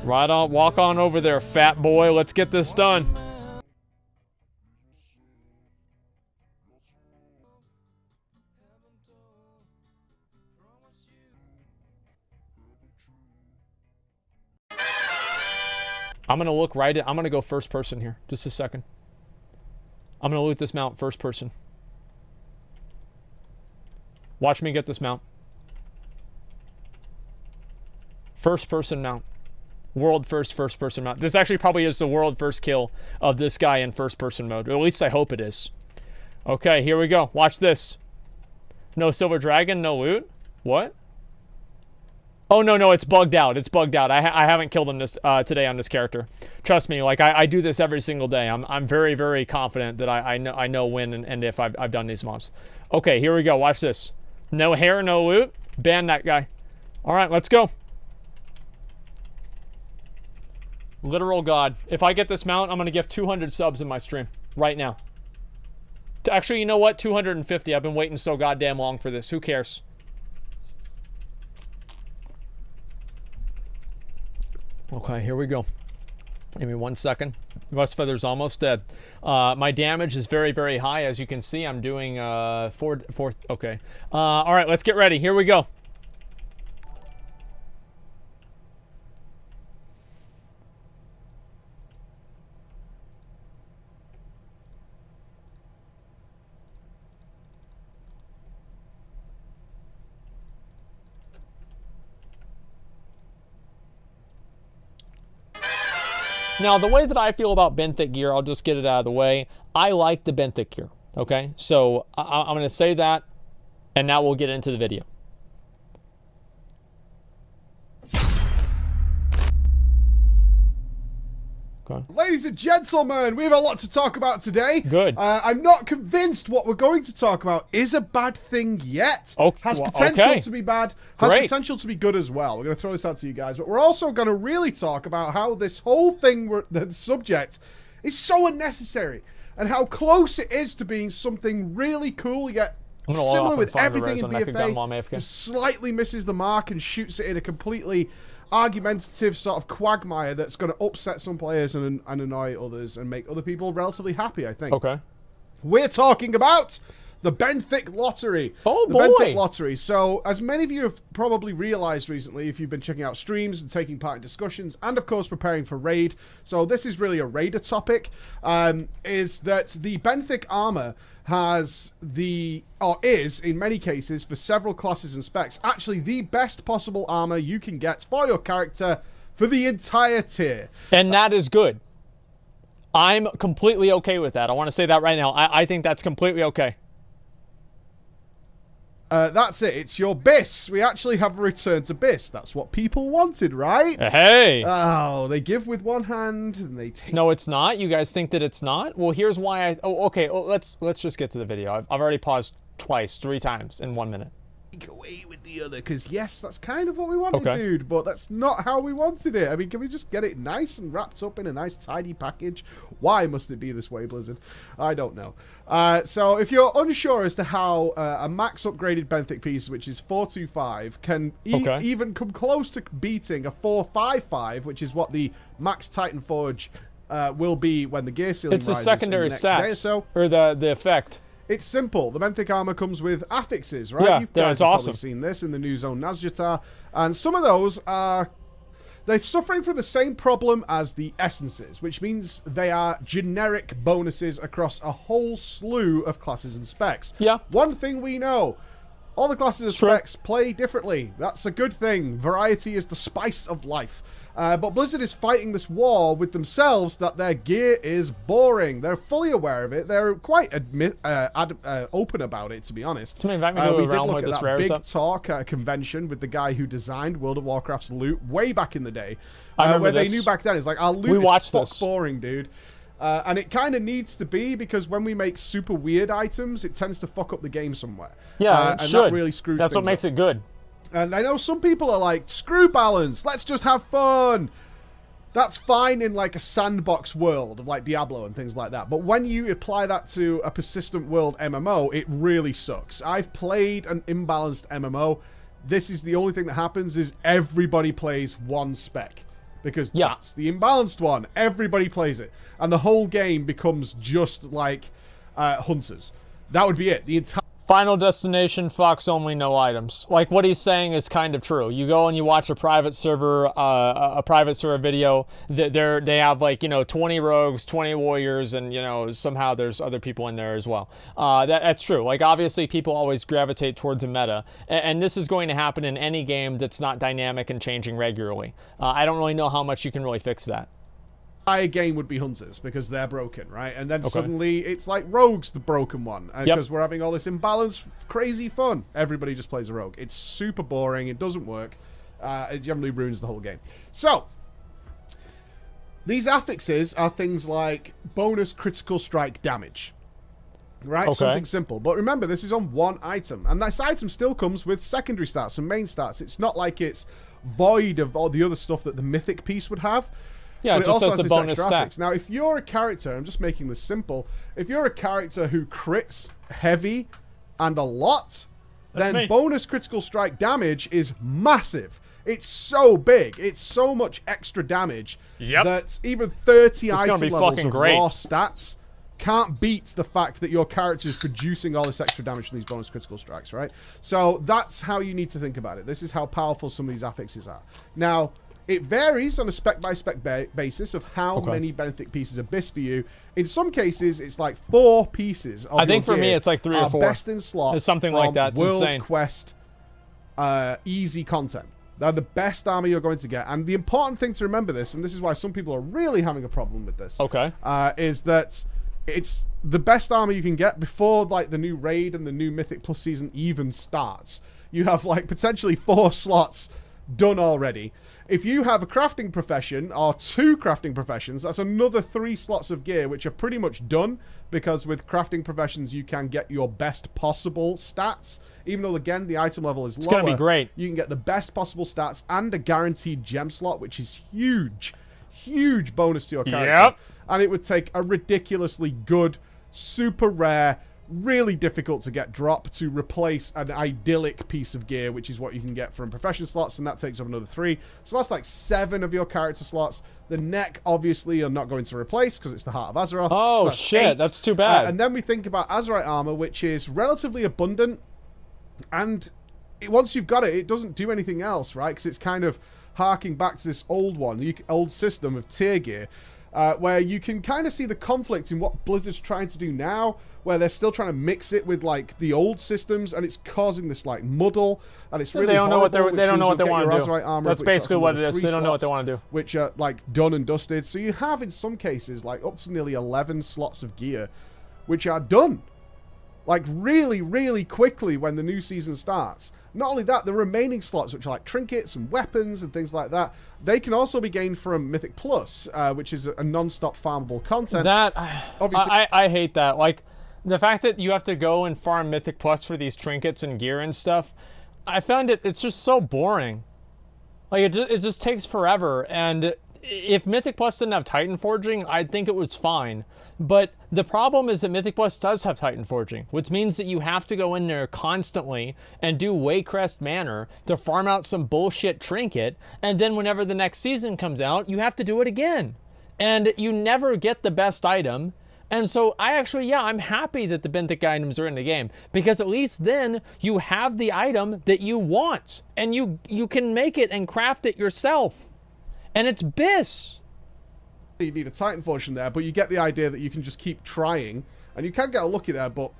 Right on. Walk on over there, fat boy. Let's get this done. I'm going to look right at... I'm going to go first person here. Just a second. I'm going to loot this mount first person. Watch me get this mount. First person mount. World first person mount. This actually probably is the world first kill of this guy in first person mode. Or at least I hope it is. Okay, here we go. Watch this. No silver dragon, no loot. What? Oh, no, it's bugged out. It's bugged out. I haven't killed him this today on this character. Trust me, like, I do this every single day. I'm very, very confident that I know when and if I've done these mobs. Okay, here we go. Watch this. No hair, no loot. Ban that guy. All right, let's go. Literal God. If I get this mount, I'm going to give 200 subs in my stream right now. Actually, you know what? 250. I've been waiting so goddamn long for this. Who cares? Okay, here we go. Give me 1 second. Rustfeather's almost dead. My damage is very, very high. As you can see, I'm doing four. Okay. All right, let's get ready. Here we go. Now, the way that I feel about Benthic gear, I'll just get it out of the way. I like the Benthic gear, okay? So I'm going to say that, and now we'll get into the video. Okay. Ladies and gentlemen, we have a lot to talk about today. Good. I'm not convinced what we're going to talk about is a bad thing yet. Okay. Has potential to be bad, has Great. potential to be good as well. We're going to throw this out to you guys, but we're also going to really talk about how this whole thing, the subject, is so unnecessary, and how close it is to being something really cool, yet similar with everything in BFA, just slightly misses the mark and shoots it in a completely argumentative sort of quagmire that's going to upset some players and annoy others and make other people relatively happy, I think. Okay. We're talking about the Benthic Lottery. Oh, the boy. Benthic Lottery. So, as many of you have probably realized recently, if you've been checking out streams and taking part in discussions, and of course preparing for raid, so this is really a raider topic, is that the Benthic armor has is in many cases for several classes and specs actually the best possible armor you can get for your character for the entire tier. And that is good. I'm completely okay with that. I want to say that right now. I think that's completely okay. That's it. It's your BIS. We actually have a return to BIS. That's what people wanted, right? Hey! Oh, they give with one hand and they take... No, it's not. You guys think that it's not? Well, here's why I... Oh, okay. Oh, let's just get to the video. I've already paused twice, 3 times in 1 minute. Take away with the other, because yes, that's kind of what we wanted, dude, but that's not how we wanted it. I mean, can we just get it nice and wrapped up in a nice tidy package? Why must it be this way, Blizzard? I don't know. So if you're unsure as to how a max upgraded Benthic piece, which is 425, can even come close to beating a 455, which is what the max Titan Forge will be when the gear ceiling rises. It's the secondary stats, or the effect. It's simple. The Benthic armor comes with affixes, right? Yeah, You guys that's have awesome. probably seen this in the new Zone Nazjatar, and some of those are... They're suffering from the same problem as the essences, which means they are generic bonuses across a whole slew of classes and specs. Yeah. One thing we know, all the classes and specs play differently. That's a good thing. Variety is the spice of life. But Blizzard is fighting this war with themselves that their gear is boring. They're fully aware of it. They're quite open about it, to be honest. We did look at that big talk at a convention with the guy who designed World of Warcraft's loot way back in the day. Where they knew back then, it's like, our loot is boring, dude. And it kind of needs to be, because when we make super weird items, it tends to fuck up the game somewhere. Yeah, and that really screws That's what makes it good. And I know some people are like, screw balance, let's just have fun. That's fine in like a sandbox world of like Diablo and things like that. But when you apply that to a persistent world MMO, it really sucks. I've played an imbalanced MMO. This is the only thing that happens is everybody plays one spec. because that's the imbalanced one. Everybody plays it, and the whole game becomes just like Hunters. That would be it. The entire Final destination, Fox only, no items. Like, what he's saying is kind of true. You go and you watch a private server video. They have, like, 20 rogues, 20 warriors, and somehow there's other people in there as well. That's true. Like, obviously people always gravitate towards a meta, and this is going to happen in any game that's not dynamic and changing regularly. I don't really know how much you can really fix that. Game would be Hunters because they're broken, right? And then suddenly it's like Rogue's the broken one because we're having all this imbalance, crazy fun. Everybody just plays a Rogue. It's super boring. It doesn't work. It generally ruins the whole game. So these affixes are things like bonus critical strike damage, right? Something simple. But remember, this is on one item, and this item still comes with secondary stats and main stats. It's not like it's void of all the other stuff that the mythic piece would have. Yeah, it just says the bonus stat. Now, if you're a character, I'm just making this simple, if you're a character who crits heavy and a lot, then bonus critical strike damage is massive. It's so big. It's so much extra damage that even 30 item levels of raw stats can't beat the fact that your character is producing all this extra damage from these bonus critical strikes, right? So that's how you need to think about it. This is how powerful some of these affixes are. Now, it varies on a spec-by-spec basis of how many Benthic pieces are best for you. In some cases, it's like 4 pieces. I think for me, it's like 3 or 4. Best in slot. It's something like that. It's World insane. Quest, easy content. They're the best armor you're going to get. And the important thing to remember this, and this is why some people are really having a problem with this, is that it's the best armor you can get before like the new raid and the new Mythic Plus season even starts. You have like potentially 4 slots done already. If you have a crafting profession or 2 crafting professions, that's another 3 slots of gear which are pretty much done, because with crafting professions you can get your best possible stats. Even though again the item level is lower, it's gonna be great. You can get the best possible stats and a guaranteed gem slot, which is huge bonus to your character. And it would take a ridiculously good, super rare, really difficult to get drop to replace an idyllic piece of gear, which is what you can get from profession slots, and that takes up another 3. So that's like 7 of your character slots. The neck, obviously, you're not going to replace because it's the Heart of Azeroth. Oh, so shit, 8. that's too bad. And then we think about Azerite armor, which is relatively abundant, and once you've got it, it doesn't do anything else, right? Because it's kind of harking back to this old old system of tier gear, where you can kind of see the conflict in what Blizzard's trying to do now, where they're still trying to mix it with like the old systems, and it's causing this like muddle, and it's really they don't know what they want to do. That's basically what it is. They don't know what they want to do, which are like done and dusted. So you have in some cases like up to nearly 11 slots of gear, which are done like really quickly when the new season starts. Not only that, the remaining slots, which are like trinkets and weapons and things like that, they can also be gained from Mythic Plus, which is a non-stop farmable content. That obviously, I hate that. Like the fact that you have to go and farm Mythic Plus for these trinkets and gear and stuff. I found it's just so boring. Like it just takes forever. And if Mythic Plus didn't have Titan Forging, I'd think it was fine. But the problem is that Mythic Plus does have Titan Forging, which means that you have to go in there constantly and do Waycrest Manor to farm out some bullshit trinket, and then whenever the next season comes out, you have to do it again. And you never get the best item. And so I'm happy that the Benthic items are in the game, because at least then you have the item that you want, and you can make it and craft it yourself. And it's BIS. You need a Titan Fortune there, but you get the idea that you can just keep trying, and you can get lucky there. But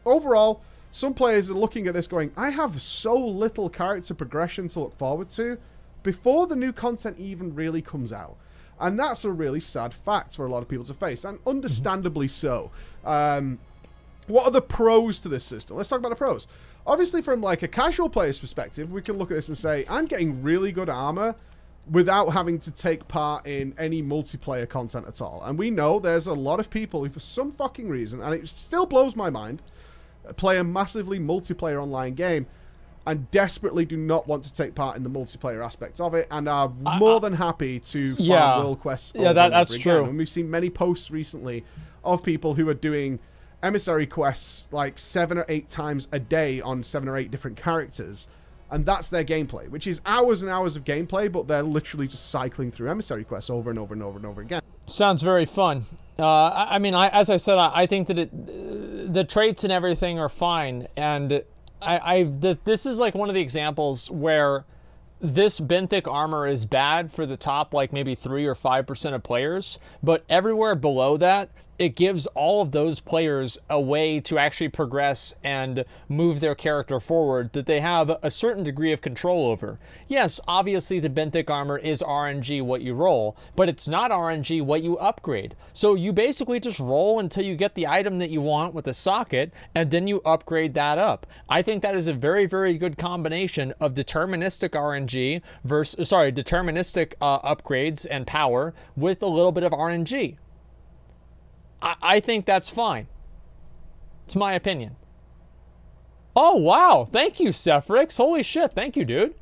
overall, some players are looking at this going, I have so little character progression to look forward to before the new content even really comes out. And that's a really sad fact for a lot of people to face, and understandably so. What are the pros to this system? Let's talk about the pros. Obviously, from like a casual player's perspective, we can look at this and say, I'm getting really good armor without having to take part in any multiplayer content at all. And we know there's a lot of people who, for some fucking reason, and it still blows my mind, play a massively multiplayer online game and desperately do not want to take part in the multiplayer aspects of it, and are more than happy to farm world quests. That's true. And we've seen many posts recently of people who are doing emissary quests like 7 or 8 times a day on 7 or 8 different characters. And that's their gameplay, which is hours and hours of gameplay, but they're literally just cycling through emissary quests over and over and over and over again. Sounds very fun. I mean, as I said, I think that the traits and everything are fine, and this is like one of the examples where this Benthic armor is bad for the top, like maybe 3 or 5% of players, but everywhere below that, it gives all of those players a way to actually progress and move their character forward that they have a certain degree of control over. Yes, obviously the Benthic armor is RNG what you roll, but it's not RNG what you upgrade. So you basically just roll until you get the item that you want with a socket, and then you upgrade that up. I think that is a very, very good combination of deterministic RNG versus, deterministic upgrades and power with a little bit of RNG. I think that's fine. It's my opinion. Oh, wow. Thank you, Sephrix. Holy shit. Thank you, dude.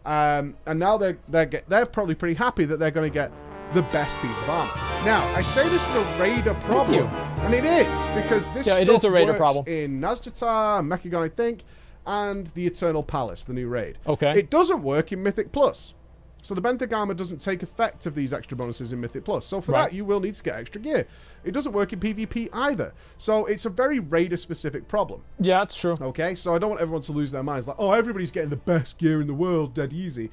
And now they're probably pretty happy that they're going to get the best piece of armor. Now, I say this is a raider problem, and it is, because this stuff it is a raider works problem in Nazjatar, Meccagon, I think, and the Eternal Palace, the new raid. Okay. It doesn't work in Mythic Plus. So the Benthic armor doesn't take effect of these extra bonuses in Mythic Plus. So for that, you will need to get extra gear. It doesn't work in PvP either. So it's a very raider-specific problem. Yeah, that's true. Okay, so I don't want everyone to lose their minds. Like, oh, everybody's getting the best gear in the world, dead easy.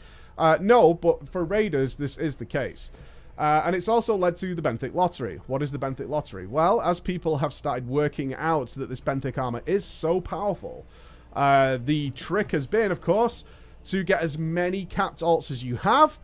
No, but for raiders, this is the case. And it's also led to the Benthic Lottery. What is the Benthic Lottery? Well, as people have started working out that this Benthic armor is so powerful, the trick has been, of course, to get as many capped alts as you have,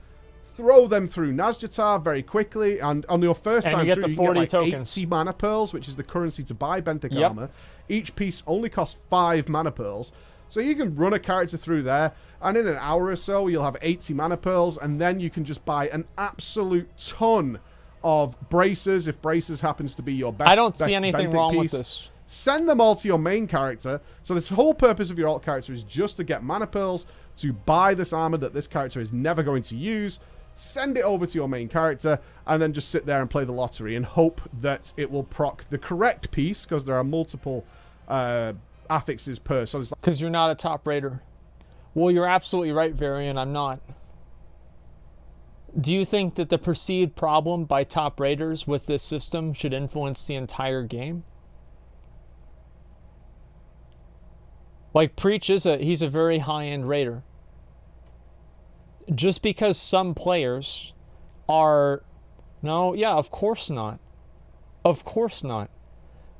throw them through Nazjatar very quickly, and on your first time you get through, the you 40 get like tokens. 80 mana pearls, which is the currency to buy Benthic armor. Each piece only costs 5 mana pearls, so you can run a character through there, and in an hour or so, you'll have 80 mana pearls, and then you can just buy an absolute ton of bracers, if bracers happens to be your best. I don't see anything wrong with this. Send them all to your main character. So this whole purpose of your alt character is just to get mana pearls, to buy this armor that this character is never going to use, send it over to your main character, and then just sit there and play the lottery and hope that it will proc the correct piece, because there are multiple affixes per. So it's like, because you're not a top raider. Well, you're absolutely right, Varian. I'm not. Do you think that the perceived problem by top raiders with this system should influence the entire game? Like, Preach he's a very high-end raider. Just because some players are... No, yeah, of course not. Of course not.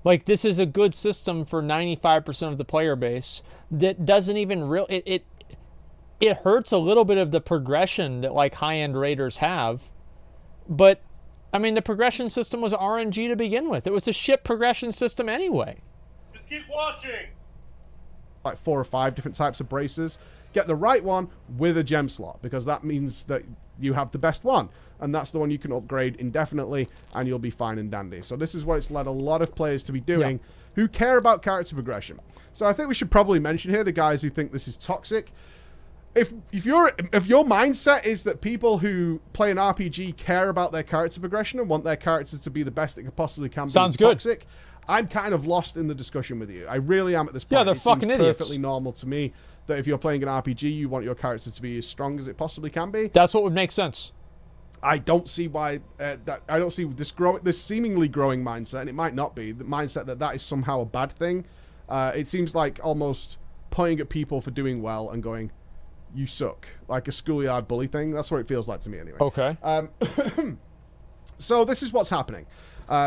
Like, this is a good system for 95% of the player base that doesn't even really... It hurts a little bit of the progression that, like, high-end raiders have. But, I mean, the progression system was RNG to begin with. It was a shit progression system anyway. Just keep watching! Like 4 or 5 different types of bracers. Get the right one with a gem slot, because that means that you have the best one, and that's the one you can upgrade indefinitely, and you'll be fine and dandy. So this is what it's led a lot of players to be doing who care about character progression. So I think we should probably mention here the guys who think this is toxic. If your mindset is that people who play an RPG care about their character progression and want their characters to be the best it possibly can be, sounds good. Toxic, I'm kind of lost in the discussion with you. I really am at this point. Yeah, they're fucking idiots. Perfectly normal to me that if you're playing an RPG, you want your character to be as strong as it possibly can be. That's what would make sense. I don't see why I don't see this seemingly growing mindset, and it might not be the mindset that is somehow a bad thing. It seems like almost pointing at people for doing well and going, "You suck," like a schoolyard bully thing. That's what it feels like to me, anyway. Okay. So this is what's happening.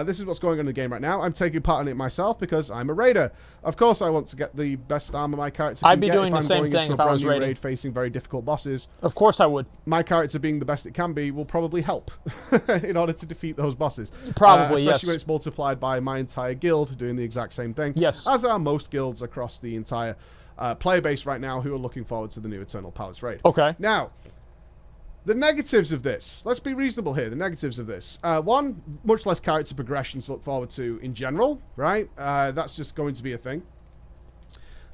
This is what's going on in the game right now. I'm taking part in it myself because I'm a raider. Of course, I want to get the best armor my character can I'd be get doing if the same I'm going thing into if a I brand was new raiding. raid facing very difficult bosses. Of course I would. My character being the best it can be will probably help in order to defeat those bosses. Probably, especially yes. when it's multiplied by my entire guild doing the exact same thing. Yes. As are most guilds across the entire player base right now who are looking forward to the new Eternal Palace raid. Okay. Now, the negatives of this. Let's be reasonable here. The negatives of this. One, much less character progression to look forward to in general, right? That's just going to be a thing.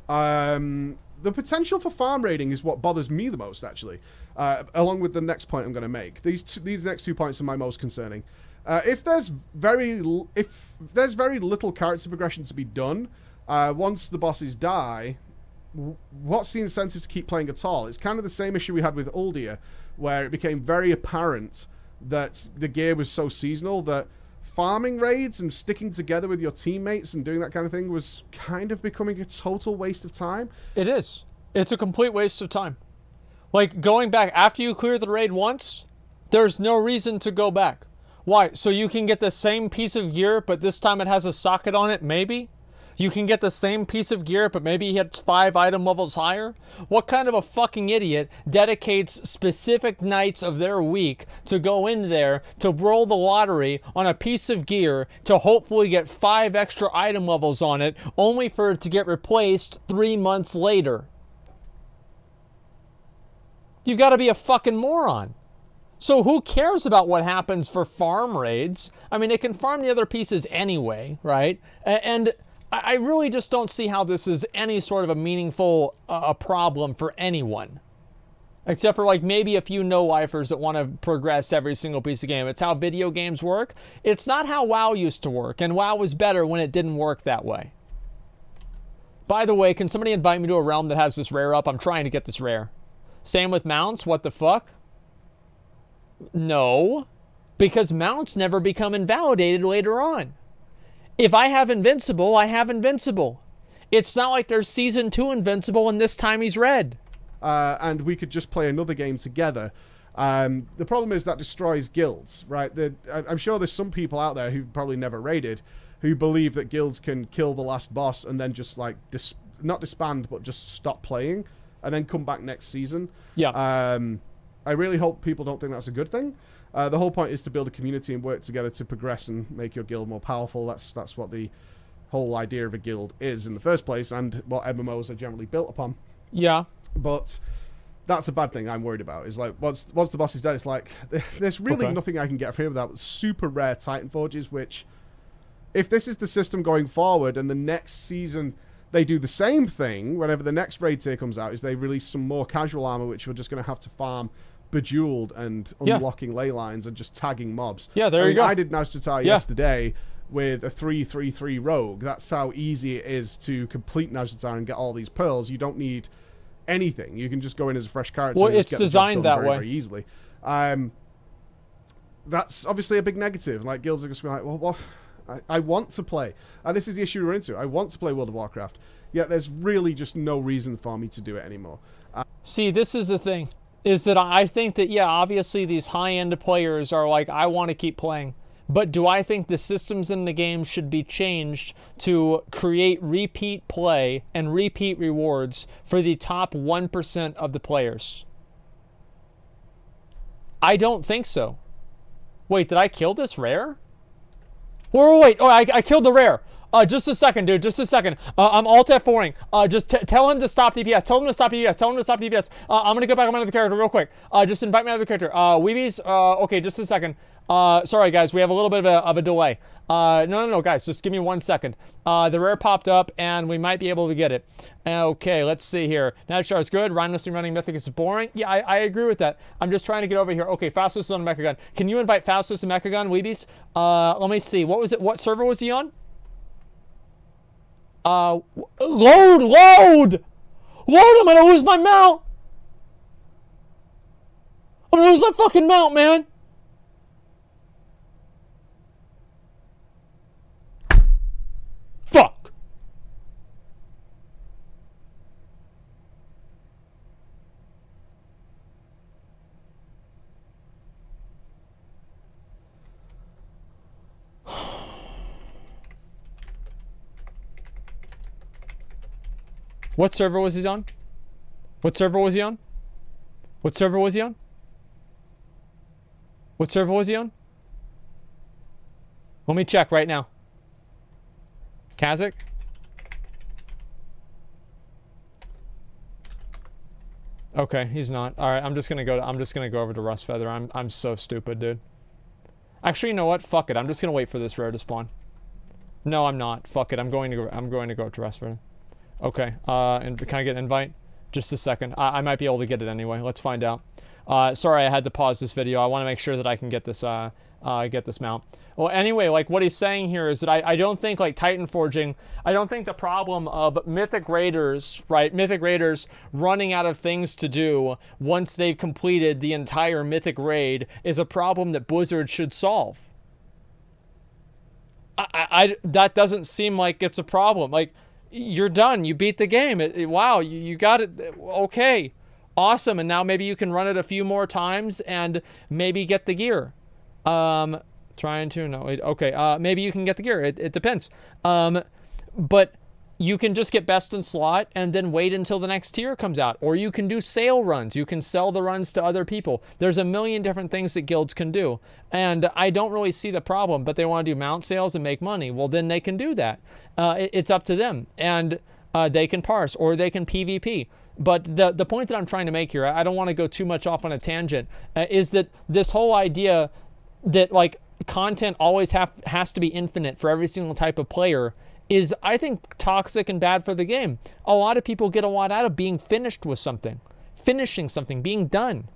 The potential for farm raiding is what bothers me the most, actually. Along with the next point I'm going to make. These next 2 points are my most concerning. If there's very little character progression to be done, once the bosses die, what's the incentive to keep playing at all? It's kind of the same issue we had with Uldia, where it became very apparent that the gear was so seasonal that farming raids and sticking together with your teammates and doing that kind of thing was kind of becoming a total waste of time. It is. It's a complete waste of time. Like, going back after you clear the raid once, there's no reason to go back. Why? So you can get the same piece of gear, but this time it has a socket on it, maybe? You can get the same piece of gear, but maybe it's 5 item levels higher? What kind of a fucking idiot dedicates specific nights of their week to go in there to roll the lottery on a piece of gear to hopefully get 5 extra item levels on it, only for it to get replaced 3 months later? You've got to be a fucking moron. So who cares about what happens for farm raids? I mean, it can farm the other pieces anyway, right? And I really just don't see how this is any sort of a meaningful problem for anyone. Except for like maybe a few no-lifers that want to progress every single piece of game. It's how video games work. It's not how WoW used to work, and WoW was better when it didn't work that way. By the way, can somebody invite me to a realm that has this rare up? I'm trying to get this rare. Same with mounts, what the fuck? No, because mounts never become invalidated later on. If I have Invincible, I have Invincible. It's not like there's Season 2 Invincible and this time he's red. And we could just play another game together. The problem is that destroys guilds, right? I'm sure there's some people out there who've probably never raided who believe that guilds can kill the last boss and then just like, not disband, but just stop playing and then come back next season. Yeah. I really hope people don't think that's a good thing. The whole point is to build a community and work together to progress and make your guild more powerful. That's what the whole idea of a guild is in the first place, and what MMOs are generally built upon. Yeah. But that's a bad thing I'm worried about. Is like once the boss is dead, it's like there's really nothing I can get from here without super rare Titan Forges. Which, if this is the system going forward, and the next season they do the same thing, whenever the next raid tier comes out, is they release some more casual armor, which we're just going to have to farm Bejeweled and unlocking ley lines and just tagging mobs. Yeah, there you go. I did Nazjatar yesterday with a 3-3-3 rogue. That's how easy it is to complete Nazjatar and get all these pearls. You don't need anything. You can just go in as a fresh character. Well, and it's just get designed that very, way very easily. That's obviously a big negative. Like, guilds are just like, well, I want to play. And this is the issue we're into. I want to play World of Warcraft. Yet there's really just no reason for me to do it anymore. See, this is the thing. Is that I think that, yeah, obviously these high-end players are like, I want to keep playing. But do I think the systems in the game should be changed to create repeat play and repeat rewards for the top 1% of the players? I don't think so. Wait, did I kill this rare? Wait. Oh, I killed the rare. Just a second, dude. Just a second. I'm alt F4ing. Just tell him to stop DPS. Tell him to stop DPS. Tell him to stop DPS. I'm gonna go back on my other character real quick. Just invite my other character. Weebies. Okay, just a second. Sorry, guys. We have a little bit of a delay. No, guys. Just give me 1 second. The rare popped up, and we might be able to get it. Okay, let's see here. Nadstar is good. Rhinoceros running Mythic is boring. Yeah, I agree with that. I'm just trying to get over here. Okay, Faustus is on Mechagun. Can you invite Faustus and Mechagun, Weebies? Let me see. What was it? What server was he on? Load! I'm gonna lose my mount! I'm gonna lose my fucking mount, man! Fuck! What server was he on? What server was he on? What server was he on? What server was he on? Let me check right now. Kazakh? Okay, he's not. All right, I'm just gonna go over to Rustfeather. I'm so stupid, dude. Actually, you know what? Fuck it. I'm just gonna wait for this rare to spawn. No, I'm not. Fuck it. I'm going to go up to Rustfeather. Okay, and can I get an invite? Just a second. I might be able to get it anyway. Let's find out. Sorry, I had to pause this video. I want to make sure that I can get this get this mount. Well, anyway, like what he's saying here is that I don't think like Titan forging, I don't think the problem of Mythic Raiders, right? Mythic Raiders running out of things to do once they've completed the entire Mythic Raid is a problem that Blizzard should solve. That doesn't seem like it's a problem. Like, you're done. You beat the game. Wow, you got it. Okay, awesome. And now maybe you can run it a few more times and maybe get the gear. Trying to, no, okay. Maybe you can get the gear. It depends. But you can just get best in slot and then wait until the next tier comes out. Or you can do sale runs. You can sell the runs to other people. There's a million different things that guilds can do. And I don't really see the problem, but they want to do mount sales and make money. Well, then they can do that. It's up to them. And they can parse or they can PvP. But the point that I'm trying to make here, I don't want to go too much off on a tangent, is that this whole idea that like content always has to be infinite for every single type of player is, I think, toxic and bad for the game. A lot of people get a lot out of being finished with something, finishing something, being done.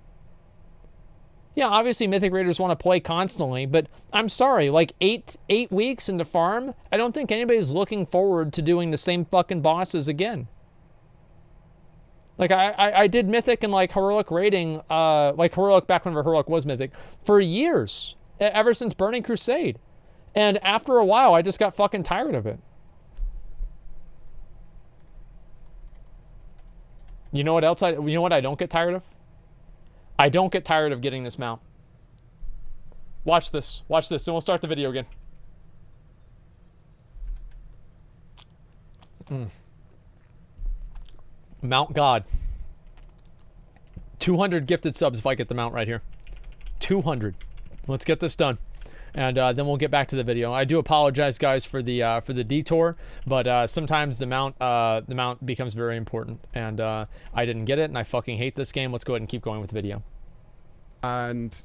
Yeah, obviously Mythic Raiders want to play constantly, but I'm sorry, like eight weeks into farm, I don't think anybody's looking forward to doing the same fucking bosses again. Like, I did Mythic and, like, Heroic raiding, like, Heroic back whenever Heroic was Mythic, for years, ever since Burning Crusade. And after a while, I just got fucking tired of it. You know what else you know what I don't get tired of? I don't get tired of getting this mount. Watch this, then we'll start the video again. Mount God. 200 gifted subs if I get the mount right here. 200. Let's get this done. And then we'll get back to the video. I do apologize, guys, for the detour, but sometimes the mount becomes very important, and I didn't get it, and I fucking hate this game. Let's go ahead and keep going with the video. And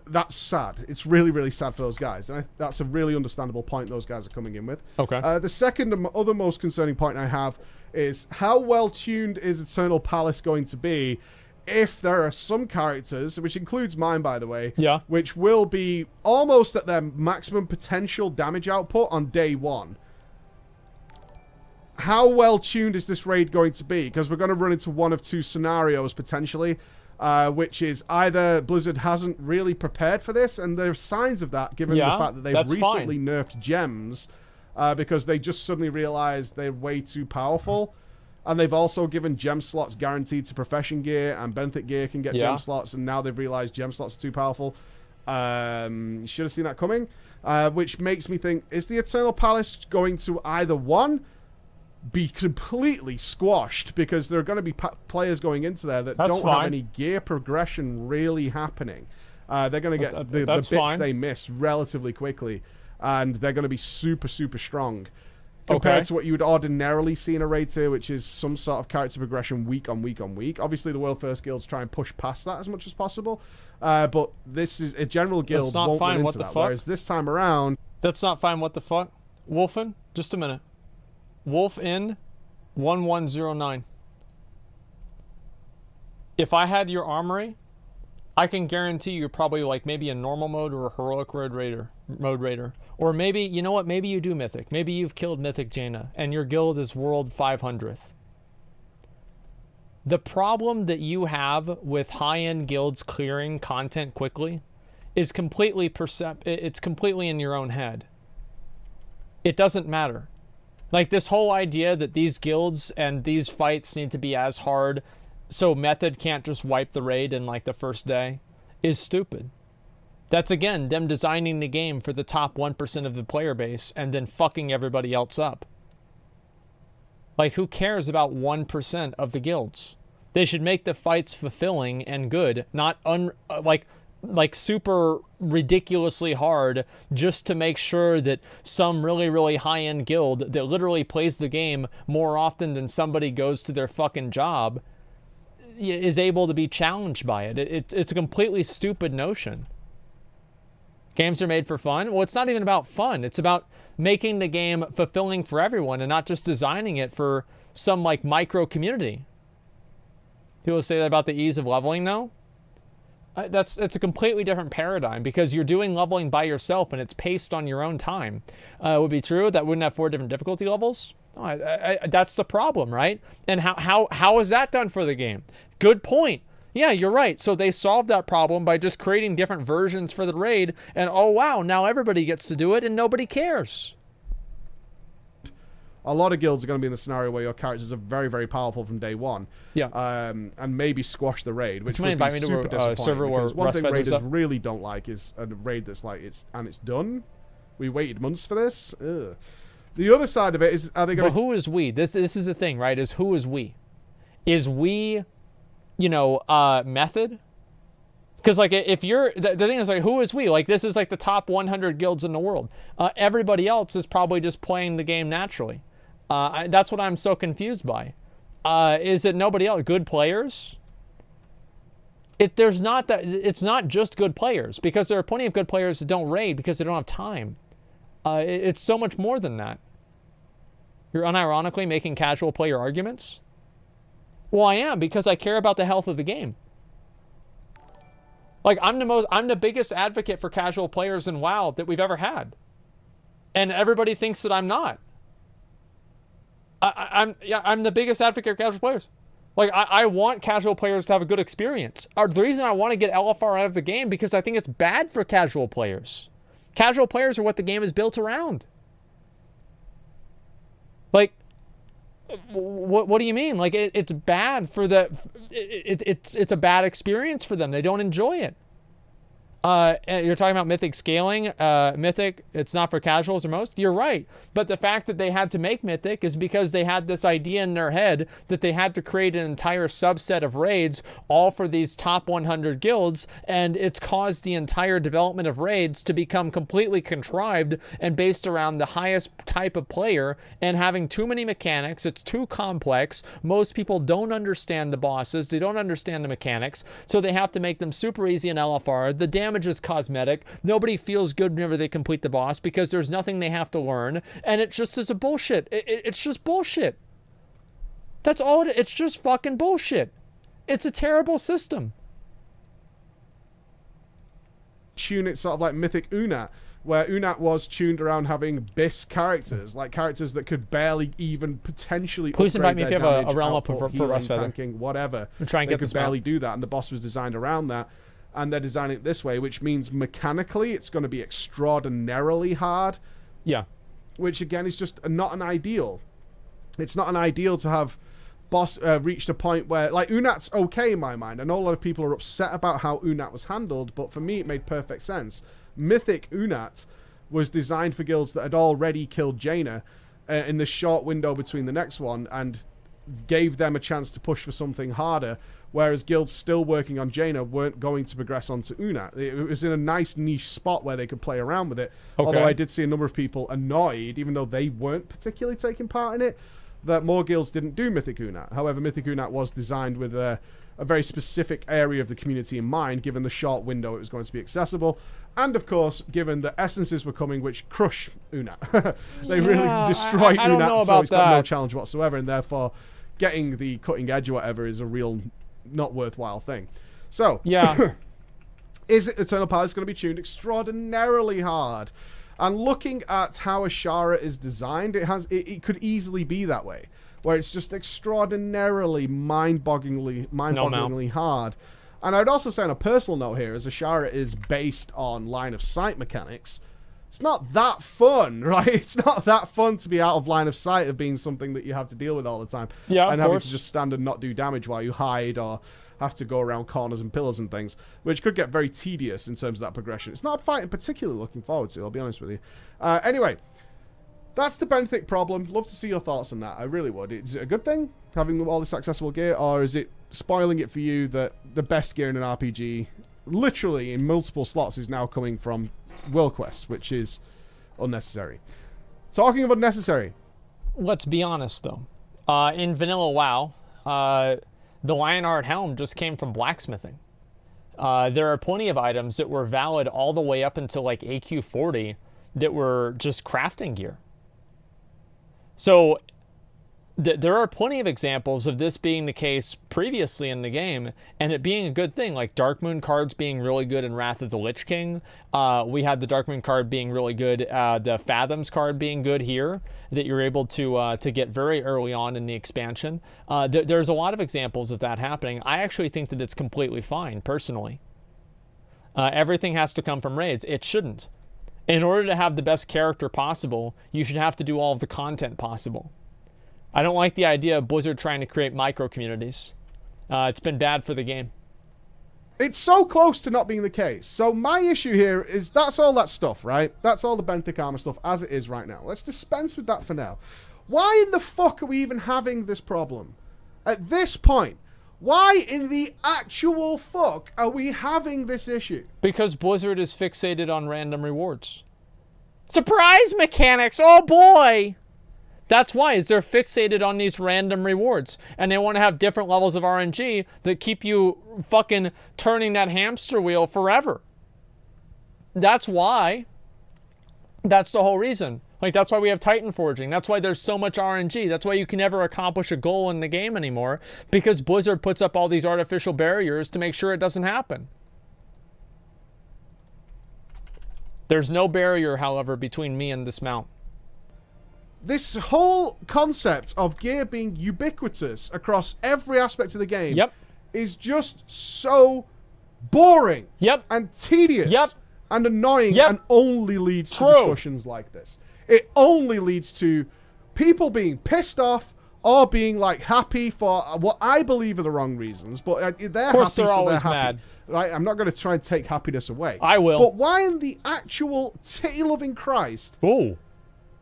that's sad. It's really, really sad for those guys, and that's a really understandable point those guys are coming in with. Okay. The second and other most concerning point I have is how well tuned is Eternal Palace going to be if there are some characters, which includes mine, by the way, yeah, which will be almost at their maximum potential damage output on day one. How well tuned is this raid going to be? Because we're going to run into one of two scenarios potentially, which is either Blizzard hasn't really prepared for this, and there's signs of that given the fact that they've recently nerfed gems, because they just suddenly realized they're way too powerful. And they've also given gem slots guaranteed to Profession gear, and Benthic gear can get gem slots, and now they've realized gem slots are too powerful. You should have seen that coming, which makes me think, is the Eternal Palace going to either, one, be completely squashed, because there are going to be players going into there that don't have any gear progression really happening. They're going to get the bits they miss relatively quickly, and they're going to be super, super strong. Compared to what you would ordinarily see in a raid tier, which is some sort of character progression week on week on week. Obviously, the World First guilds try and push past that as much as possible, but this is a general guild won't run into that. Whereas this time around, that's not fine. What the fuck, Wolfen? Just a minute. Wolf in 1109. If I had your armory, I can guarantee you're probably like maybe a normal mode or a heroic mode raider. Or maybe, you know what, maybe you do Mythic. Maybe you've killed Mythic Jaina and your guild is world 500th. The problem that you have with high-end guilds clearing content quickly is completely it's completely in your own head. It doesn't matter. Like this whole idea that these guilds and these fights need to be as hard so Method can't just wipe the raid in like the first day is stupid. That's, again, them designing the game for the top 1% of the player base and then fucking everybody else up. Like, who cares about 1% of the guilds? They should make the fights fulfilling and good, not like super ridiculously hard just to make sure that some really, really high-end guild that literally plays the game more often than somebody goes to their fucking job is able to be challenged by it. It's a completely stupid notion. Games are made for fun. Well, it's not even about fun. It's about making the game fulfilling for everyone and not just designing it for some like micro community. People say that about the ease of leveling though. It's a completely different paradigm because you're doing leveling by yourself and it's paced on your own time. Would be true that wouldn't have 4 different difficulty levels. That's the problem, right? And how is that done for the game? Good point. Yeah, you're right. So they solved that problem by just creating different versions for the raid, and oh wow, now everybody gets to do it and nobody cares. A lot of guilds are going to be in the scenario where your characters are very, very powerful from day one. Yeah. And maybe squash the raid, which would invite be me super to a server disappointing. where Because one thing Rustfeather's raiders up. really don't like is a raid that's like, it's done. We waited months for this. Ugh. The other side of it is, are they going But who is we? This is the thing, right? Is who is we? Is we, method? Because like if you're the thing is like who is we? Like this is like the top 100 guilds in the world. Everybody else is probably just playing the game naturally. That's what I'm so confused by. Is it nobody else? Good players? There's not that. It's not just good players because there are plenty of good players that don't raid because they don't have time. It's so much more than that. You're unironically making casual player arguments. Well, I am because I care about the health of the game. Like I'm the biggest advocate for casual players in WoW that we've ever had, and everybody thinks that I'm not. I'm the biggest advocate for casual players. Like I want casual players to have a good experience. The reason I want to get LFR out of the game because I think it's bad for casual players. Casual players are what the game is built around. Like. What do you mean? Like it's bad for it's a bad experience for them. They don't enjoy it. You're talking about Mythic scaling. Mythic, it's not for casuals or most. You're right. But the fact that they had to make Mythic is because they had this idea in their head that they had to create an entire subset of raids all for these top 100 guilds. And it's caused the entire development of raids to become completely contrived and based around the highest type of player and having too many mechanics. It's too complex. Most people don't understand the bosses. They don't understand the mechanics. So they have to make them super easy in LFR. The damage is cosmetic. Nobody feels good whenever they complete the boss because there's nothing they have to learn, and it just is a bullshit. It's just bullshit. That's all it's just fucking bullshit. It's a terrible system. Tune it sort of like Mythic Unat, where Unat was tuned around having BIS characters, like characters that could barely even potentially Please invite me if you have damage, a realm up output, for healing, Rustfeather. tanking, whatever. And try and they get could this barely mount. do that, and the boss was designed around that. And they're designing it this way, which means mechanically it's going to be extraordinarily hard. Yeah. Which again is just not an ideal. It's not an ideal to have boss reached a point where, like, Unat's okay in my mind. I know a lot of people are upset about how Unat was handled, but for me it made perfect sense. Mythic Unat was designed for guilds that had already killed Jaina in the short window between the next one and gave them a chance to push for something harder, whereas guilds still working on Jaina weren't going to progress onto Unat. It was in a nice niche spot where they could play around with it. Okay. Although I did see a number of people annoyed, even though they weren't particularly taking part in it, that more guilds didn't do Mythic Unat. However, Mythic Unat was designed with a very specific area of the community in mind, given the short window it was going to be accessible, and of course, given that essences were coming which crush Unat. They really destroy I don't know Unat, so about it's got no that. challenge whatsoever, and therefore getting the cutting edge or whatever is a real not worthwhile thing. So, Yeah. is it Eternal Palace going to be tuned extraordinarily hard? And looking at how Ashara is designed, it could easily be that way, where it's just extraordinarily mind-bogglingly hard. And I'd also say on a personal note here, as Ashara is based on line of sight mechanics, it's not that fun, right? It's not that fun to be out of line of sight of being something that you have to deal with all the time. Yeah, and of having course. to just stand and not do damage while you hide or have to go around corners and pillars and things, which could get very tedious in terms of that progression. It's not a fight I'm particularly looking forward to, I'll be honest with you. Anyway, that's the Benthic problem. Love to see your thoughts on that. I really would. Is it a good thing, having all this accessible gear, or is it spoiling it for you that the best gear in an RPG, literally in multiple slots, is now coming from World Quest, which is unnecessary? Talking of unnecessary, Let's be honest, though. In Vanilla WoW, the Lionheart Helm just came from blacksmithing. There are plenty of items that were valid all the way up until like AQ40 that were just crafting gear. So There are plenty of examples of this being the case previously in the game, and it being a good thing, like Dark Moon cards being really good in Wrath of the Lich King. We had the Dark Moon card being really good, the Fathoms card being good here, that you're able to get very early on in the expansion. There's a lot of examples of that happening. I actually think that it's completely fine, personally. Everything has to come from raids. It shouldn't. In order to have the best character possible, you should have to do all of the content possible. I don't like the idea of Blizzard trying to create micro-communities. It's been bad for the game. It's so close to not being the case. So my issue here is that's all that stuff, right? That's all the Benthic armor stuff as it is right now. Let's dispense with that for now. Why in the fuck are we even having this problem? At this point, why in the actual fuck are we having this issue? Because Blizzard is fixated on random rewards. Surprise mechanics! Oh boy! That's why, is they're fixated on these random rewards. And they want to have different levels of RNG that keep you fucking turning that hamster wheel forever. That's why. That's the whole reason. Like, that's why we have Titan Forging. That's why there's so much RNG. That's why you can never accomplish a goal in the game anymore. Because Blizzard puts up all these artificial barriers to make sure it doesn't happen. There's no barrier, however, between me and this mount. This whole concept of gear being ubiquitous across every aspect of the game is just so boring and tedious and annoying and only leads to discussions like this. It only leads to people being pissed off or being like happy for what I believe are the wrong reasons, but they're happy, so they're happy. Mad. Right? I'm not going to try and take happiness away. I will. But why in the actual titty-loving Christ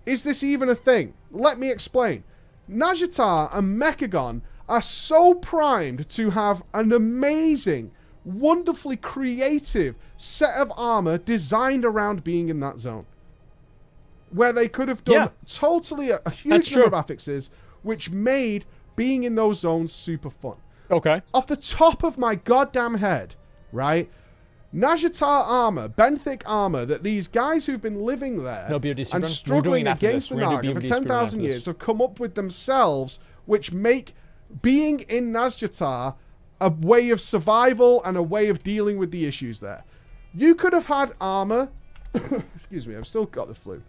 is this even a thing? Let me explain. Nazjatar and Mechagon are so primed to have an amazing, wonderfully creative set of armor designed around being in that zone. Where they could have done totally a huge number of affixes, which made being in those zones super fun. Okay. Off the top of my goddamn head, right? Nazjatar armor, Benthic armor, that these guys who've been living there and struggling against the Naga for 10,000 years have come up with themselves, which make being in Nazjatar a way of survival and a way of dealing with the issues there. You could have had armor... Excuse me, I've still got the flu.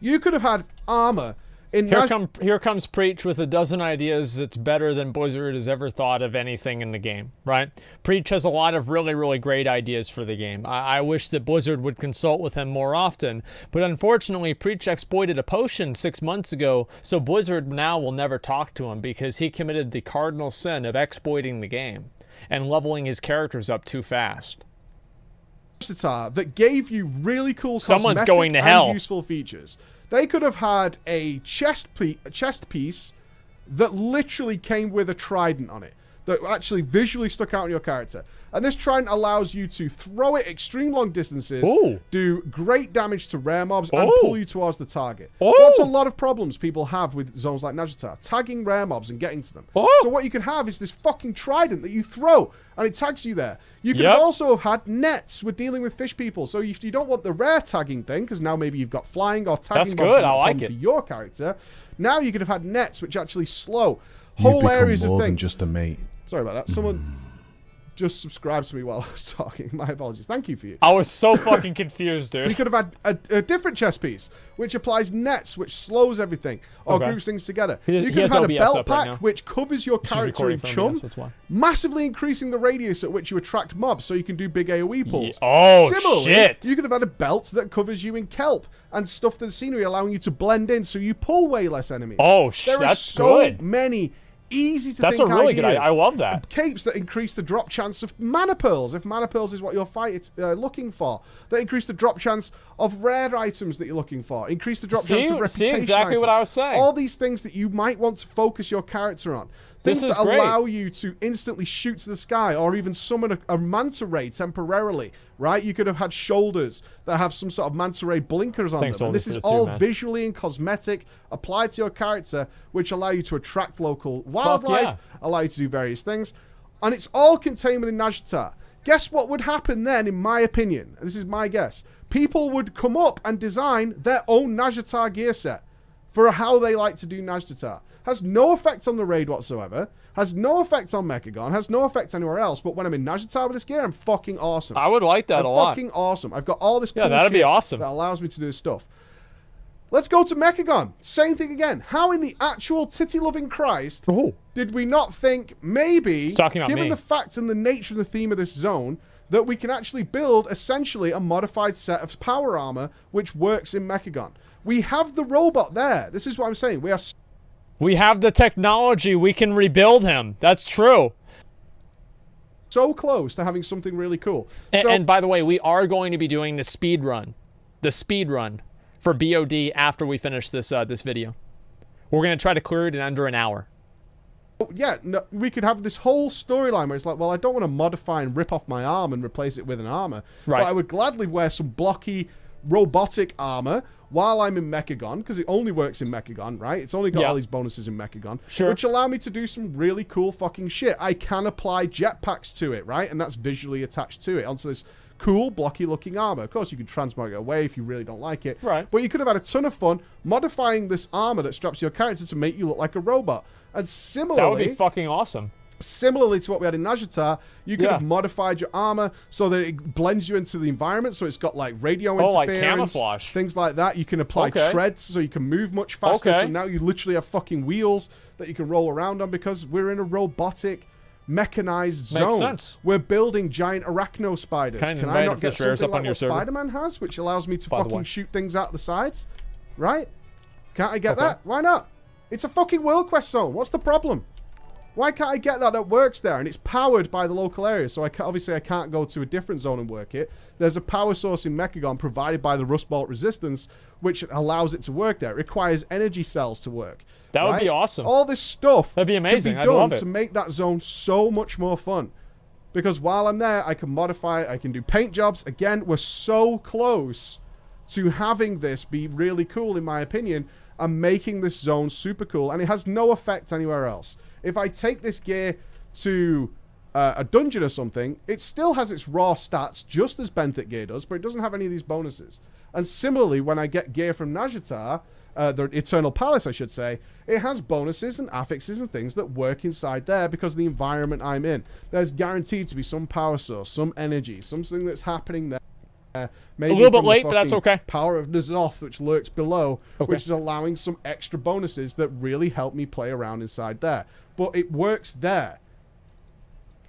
You could have had armor in Here comes Preach with a dozen ideas that's better than Blizzard has ever thought of anything in the game, right? Preach has a lot of really, really great ideas for the game. I wish that Blizzard would consult with him more often, but unfortunately, Preach exploited a potion 6 months ago, so Blizzard now will never talk to him because he committed the cardinal sin of exploiting the game and leveling his characters up too fast. That gave you really cool Someone's cosmetic going to hell. and useful features. They could have had a chest piece that literally came with a trident on it, that actually visually stuck out on your character. And this trident allows you to throw it extreme long distances, do great damage to rare mobs, and pull you towards the target. That's a lot of problems people have with zones like Nazjatar, tagging rare mobs and getting to them. So what you can have is this fucking trident that you throw, and it tags you there. You can also have had nets with dealing with fish people. So if you don't want the rare tagging thing, because now maybe you've got flying or tagging mobs for your character, now you could have had nets which actually slow whole areas of things. More than just a mate. Sorry about that. Someone just subscribed to me while I was talking. My apologies. Thank you for you. I was so fucking confused, dude. You could have had a different chest piece, which applies nets, which slows everything, or groups things together. You could have had a belt pack, which covers your character in chum, massively increasing the radius at which you attract mobs, so you can do big AoE pulls. Similarly, shit! You could have had a belt that covers you in kelp, and stuff the scenery, allowing you to blend in, so you pull way less enemies. There are so many easy to think That's a really ideas. good idea. I love that. Capes that increase the drop chance of mana pearls, if mana pearls is what you're looking for. That increase the drop chance of rare items that you're looking for. Increase the drop chance of reputation See exactly items. what I was saying. All these things that you might want to focus your character on. Things that allow you to instantly shoot to the sky or even summon a manta ray temporarily, right? You could have had shoulders that have some sort of manta ray blinkers on them. And this is all visually and cosmetic applied to your character, which allow you to attract local wildlife, allow you to do various things. And it's all contained within Nazjatar. Guess what would happen then, in my opinion? This is my guess. People would come up and design their own Nazjatar gear set for how they like to do Nazjatar. has no effect on the raid whatsoever, has no effect on Mechagon, has no effect anywhere else, but when I'm in Nazjatar with this gear, I'm fucking awesome. I would like that a lot. Fucking awesome. I've got all this cool that'd be shit awesome. that allows me to do this stuff. Let's go to Mechagon. Same thing again. How in the actual titty-loving Christ did we not think maybe, given the fact and the nature and the theme of this zone, that we can actually build essentially a modified set of power armor which works in Mechagon? We have the robot there. This is what I'm saying. We have the technology. We can rebuild him. That's true. So close to having something really cool. And by the way, we are going to be doing the speed run. The speed run for BOD after we finish this this video. We're going to try to clear it in under an hour. Yeah, no, we could have this whole storyline where it's like, well, I don't want to modify and rip off my arm and replace it with an armor. Right. But I would gladly wear some blocky, robotic armor while I'm in Mechagon, because it only works in Mechagon, right? It's only got all these bonuses in Mechagon, which allow me to do some really cool fucking shit. I can apply jetpacks to it, right? And that's visually attached to it, onto this cool, blocky-looking armor. Of course, you could transmog it away if you really don't like it. Right. But you could have had a ton of fun modifying this armor that straps your character to make you look like a robot. And similarly... That would be fucking awesome. Similarly to what we had in Nazjatar, you could have modified your armor so that it blends you into the environment, so it's got like radio interference, like camouflage, things like that. You can apply treads so you can move much faster. So now you literally have fucking wheels that you can roll around on, because we're in a robotic, mechanized zone. Makes sense. We're building giant arachno spiders. Can I not get something like what Spider-Man has, which allows me to fucking shoot things out the sides? Right? Can't I get that? Why not? It's a fucking World Quest zone. What's the problem? Why can't I get that? That works there, and it's powered by the local area, so obviously I can't go to a different zone and work it. There's a power source in Mechagon provided by the Rust Bolt Resistance, which allows it to work there. It requires energy cells to work. That would be awesome. All this stuff that'd be amazing. Could be done to make that zone so much more fun. Because while I'm there, I can modify, I can do paint jobs. Again, we're so close to having this be really cool, in my opinion, and making this zone super cool, and it has no effect anywhere else. If I take this gear to a dungeon or something, it still has its raw stats, just as Benthic gear does, but it doesn't have any of these bonuses. And similarly, when I get gear from Nazjatar, the Eternal Palace, I should say, it has bonuses and affixes and things that work inside there because of the environment I'm in. There's guaranteed to be some power source, some energy, something that's happening there. Maybe a little bit late, but that's okay. Power of N'Zoth, which lurks below, which is allowing some extra bonuses that really help me play around inside there. But it works there.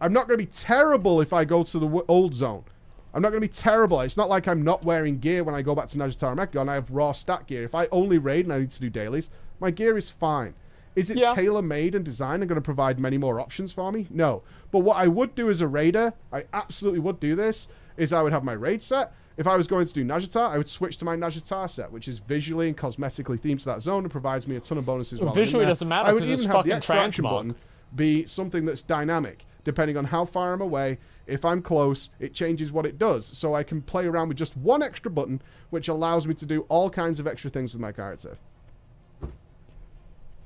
I'm not going to be terrible if I go to the old zone. I'm not going to be terrible. It's not like I'm not wearing gear when I go back to Nazjatar and Mechagon. I have raw stat gear. If I only raid and I need to do dailies, my gear is fine. Is it tailor-made and designed and going to provide many more options for me? No. But what I would do as a raider, I absolutely would do this, is I would have my raid set. If I was going to do Nazjatar, I would switch to my Nazjatar set, which is visually and cosmetically themed to that zone and provides me a ton of bonuses. Well, visually doesn't matter because it's fucking extraction button be something that's dynamic, depending on how far I'm away. If I'm close, it changes what it does. So I can play around with just one extra button, which allows me to do all kinds of extra things with my character.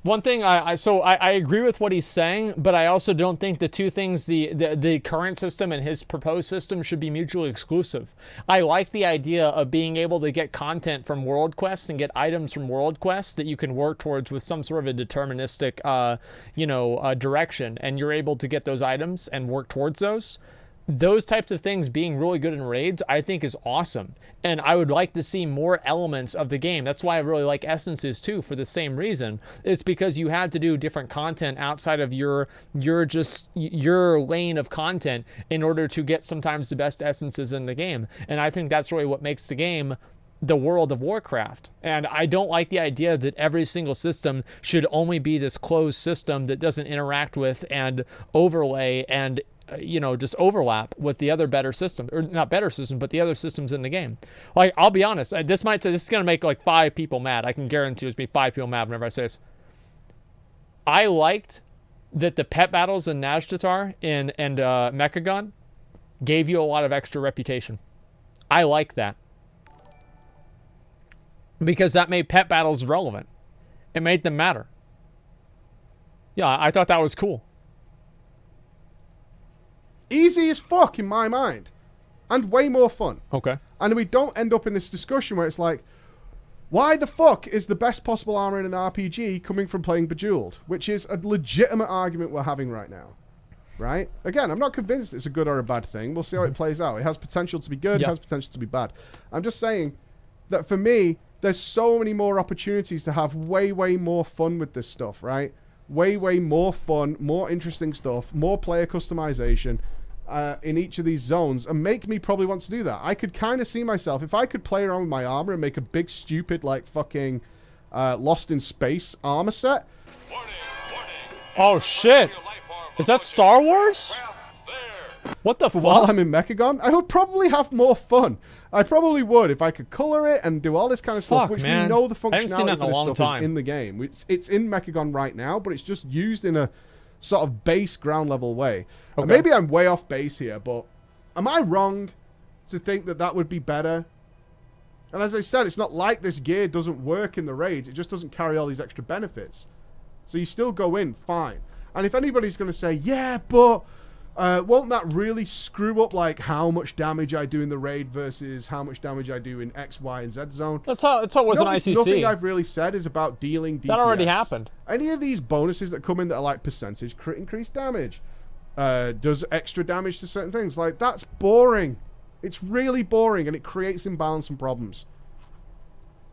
One thing, I agree with what he's saying, but I also don't think the two things, the current system and his proposed system, should be mutually exclusive. I like the idea of being able to get content from World Quests and get items from World Quests that you can work towards with some sort of a deterministic, direction, and you're able to get those items and work towards those. Those types of things being really good in raids, I think, is awesome. And I would like to see more elements of the game. That's why I really like essences too, for the same reason. It's because you have to do different content outside of your lane of content in order to get sometimes the best essences in the game. And I think that's really what makes the game the World of Warcraft. And I don't like the idea that every single system should only be this closed system that doesn't interact with and overlay and just overlap with the other better system, or not better system, but the other systems in the game. Like, I'll be honest, this is going to make like 5 people mad. I can guarantee there's going to be 5 people mad whenever I say this. I liked that the pet battles in Nazjatar and Mechagon gave you a lot of extra reputation. I like that. Because that made pet battles relevant. It made them matter. Yeah, I thought that was cool. Easy as fuck in my mind. And way more fun. Okay. And we don't end up in this discussion where it's like, Why the fuck is the best possible armor in an RPG coming from playing Bejeweled? Which is a legitimate argument we're having right now. Right? Again, I'm not convinced it's a good or a bad thing. We'll see how it plays out. It has potential to be good. It has potential to be bad. I'm just saying that for me, there's so many more opportunities to have way, way more fun with this stuff, right? Way, way more fun, more interesting stuff, more player customization in each of these zones, and make me probably want to do that. I could kind of see myself, if I could play around with my armor and make a big, stupid, like, fucking Lost in Space armor set. Oh, shit. Is that Star Wars? What the fuck? While I'm in Mechagon, I would probably have more fun. I probably would if I could color it and do all this kind of stuff, which man. we know the I haven't seen that functionality in a for long this stuff time. is in the game. It's in Mechagon right now, but it's just used in a sort of base ground level way. And maybe I'm way off base here, but am I wrong to think that that would be better? And as I said, it's not like this gear doesn't work in the raids. It just doesn't carry all these extra benefits. So you still go in fine. And if anybody's going to say, yeah, but won't that really screw up like how much damage I do in the raid versus how much damage I do in X, Y, and Z zone? That's how it was in ICC. Nothing I've really said is about dealing DPS. That already happened. Any of these bonuses that come in that are like percentage crit increased damage, does extra damage to certain things, like that's boring. It's really boring and it creates imbalance and problems.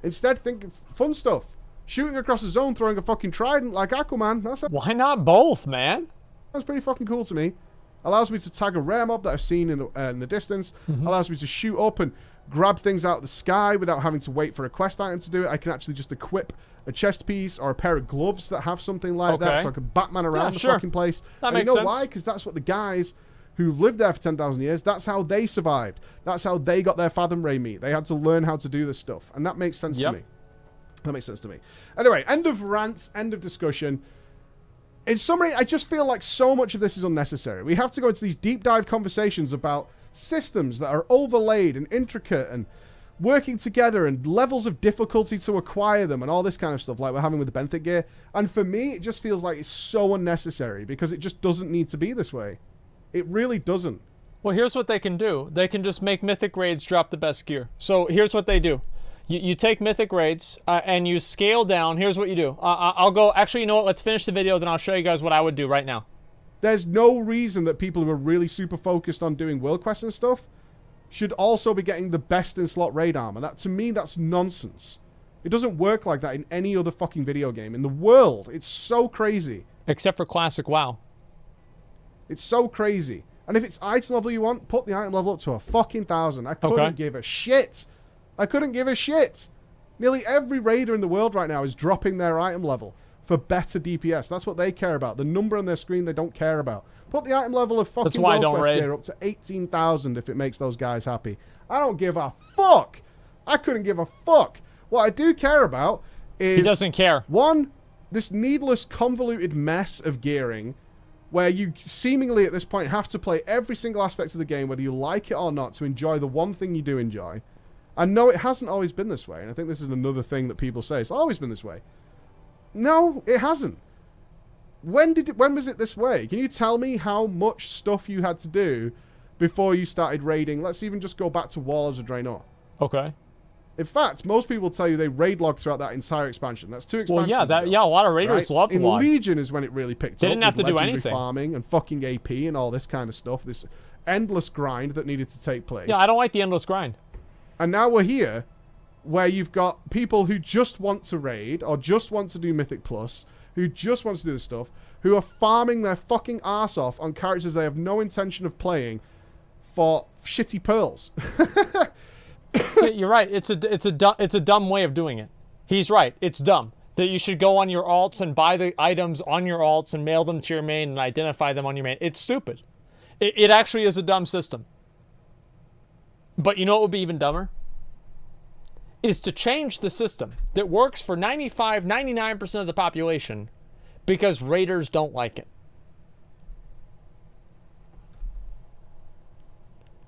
Instead, think of fun stuff. Shooting across the zone, throwing a fucking trident like Aquaman. Why not both, man? That's pretty fucking cool to me. Allows me to tag a rare mob that I've seen in the distance. Allows me to shoot up and grab things out of the sky without having to wait for a quest item to do it. I can actually just equip a chest piece or a pair of gloves that have something like that, so I can Batman around the fucking place. That makes makes sense. Why? sense. Because that's what the guys who've lived there for 10,000 years, that's how they survived. That's how they got their Fathom Ray meat. They had to learn how to do this stuff. And that makes sense to me. That makes sense to me. Anyway, end of rants, end of discussion. In summary, I just feel like so much of this is unnecessary. We have to go into these deep dive conversations about systems that are overlaid and intricate and working together and levels of difficulty to acquire them and all this kind of stuff like we're having with the Benthic gear. And for me, it just feels like it's so unnecessary because it just doesn't need to be this way. It really doesn't. Well, here's what they can do. They can just make Mythic Raids drop the best gear. So here's what they do. You take Mythic Raids and you scale down. Here's what you do. I'll go... Actually, you know what? Let's finish the video, then I'll show you guys what I would do right now. There's no reason that people who are really super focused on doing world quests and stuff should also be getting the best in slot raid armor. That, to me, that's nonsense. It doesn't work like that in any other fucking video game in the world. It's so crazy. Except for Classic WoW. It's so crazy. And if it's item level you want, put the item level up to 1,000. I couldn't give a shit. I couldn't give a shit. Nearly every raider in the world right now is dropping their item level for better DPS. That's what they care about. The number on their screen they don't care about. Put the item level of fucking World Quest gear up to 18,000 if it makes those guys happy. I don't give a fuck. I couldn't give a fuck. What I do care about is... He doesn't care. One, this needless convoluted mess of gearing where you seemingly at this point have to play every single aspect of the game, whether you like it or not, to enjoy the one thing you do enjoy. And no, it hasn't always been this way. And I think this is another thing that people say. It's always been this way. No, it hasn't. When was it this way? Can you tell me how much stuff you had to do before you started raiding? Let's even just go back to Warlords of Draenor. Okay. In fact, most people tell you they raid log throughout that entire expansion. That's 2 expansions. Well, yeah, a lot of raiders loved in log. Legion is when it really picked up. They didn't have to do legendary anything. Farming and fucking AP and all this kind of stuff. This endless grind that needed to take place. Yeah, I don't like the endless grind. And now we're here, where you've got people who just want to raid, or just want to do Mythic Plus, who just want to do this stuff, who are farming their fucking arse off on characters they have no intention of playing for shitty pearls. You're right. It's a dumb way of doing it. He's right. It's dumb. That you should go on your alts and buy the items on your alts and mail them to your main and identify them on your main. It's stupid. It actually is a dumb system. But you know what would be even dumber? Is to change the system that works for 95, 99% of the population because raiders don't like it.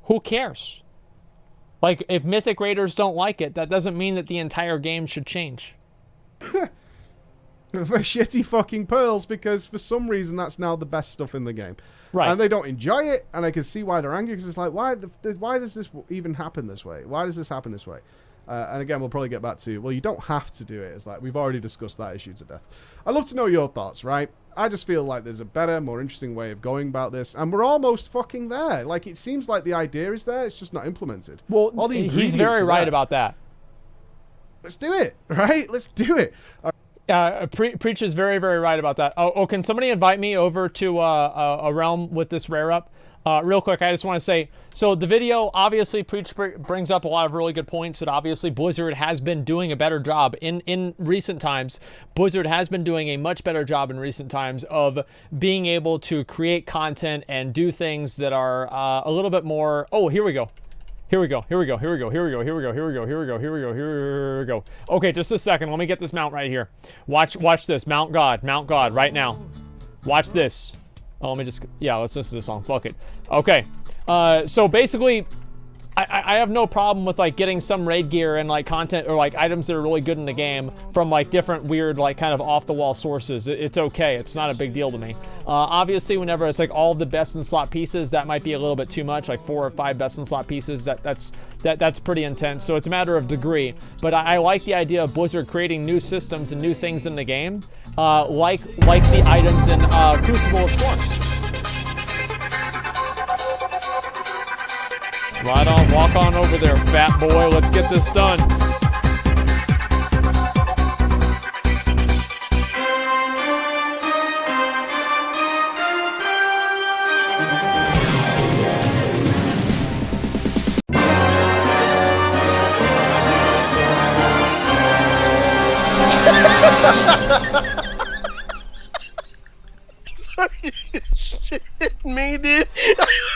Who cares? Like, if Mythic Raiders don't like it, that doesn't mean that the entire game should change. For shitty fucking pearls, because for some reason that's now the best stuff in the game. Right. And they don't enjoy it, and I can see why they're angry, because it's like, why does this even happen this way? Why does this happen this way? And again, we'll probably get back to, well, you don't have to do it. It's like, we've already discussed that issue to death. I'd love to know your thoughts, right? I just feel like there's a better, more interesting way of going about this. And we're almost fucking there. Like, it seems like the idea is there. It's just not implemented. Well, he's very right about that. Let's do it, right? Let's do it. Preach is very, very right about that. Oh, can somebody invite me over to a realm with this rare up? Real quick, I just want to say, so the video, obviously, Preach brings up a lot of really good points that obviously Blizzard has been doing a better job in recent times. Blizzard has been doing a much better job in recent times of being able to create content and do things that are a little bit more, oh, here we go. Here we go. Okay, just a second. Let me get this mount right here. Watch this. Mount God right now. Watch this. Oh, let me just, yeah, let's listen to this song. Fuck it. Okay. So basically, I have no problem with like getting some raid gear and like content or like items that are really good in the game from like different weird like kind of off the wall sources. It's okay. It's not a big deal to me. Obviously, whenever it's like all of the best in slot pieces, that might be a little bit too much. Like 4 or 5 best in slot pieces. That's pretty intense. So it's a matter of degree. But I like the idea of Blizzard creating new systems and new things in the game, like the items in Crucible of Storms. Right on, walk on over there, fat boy. Let's get this done. Shit me, dude.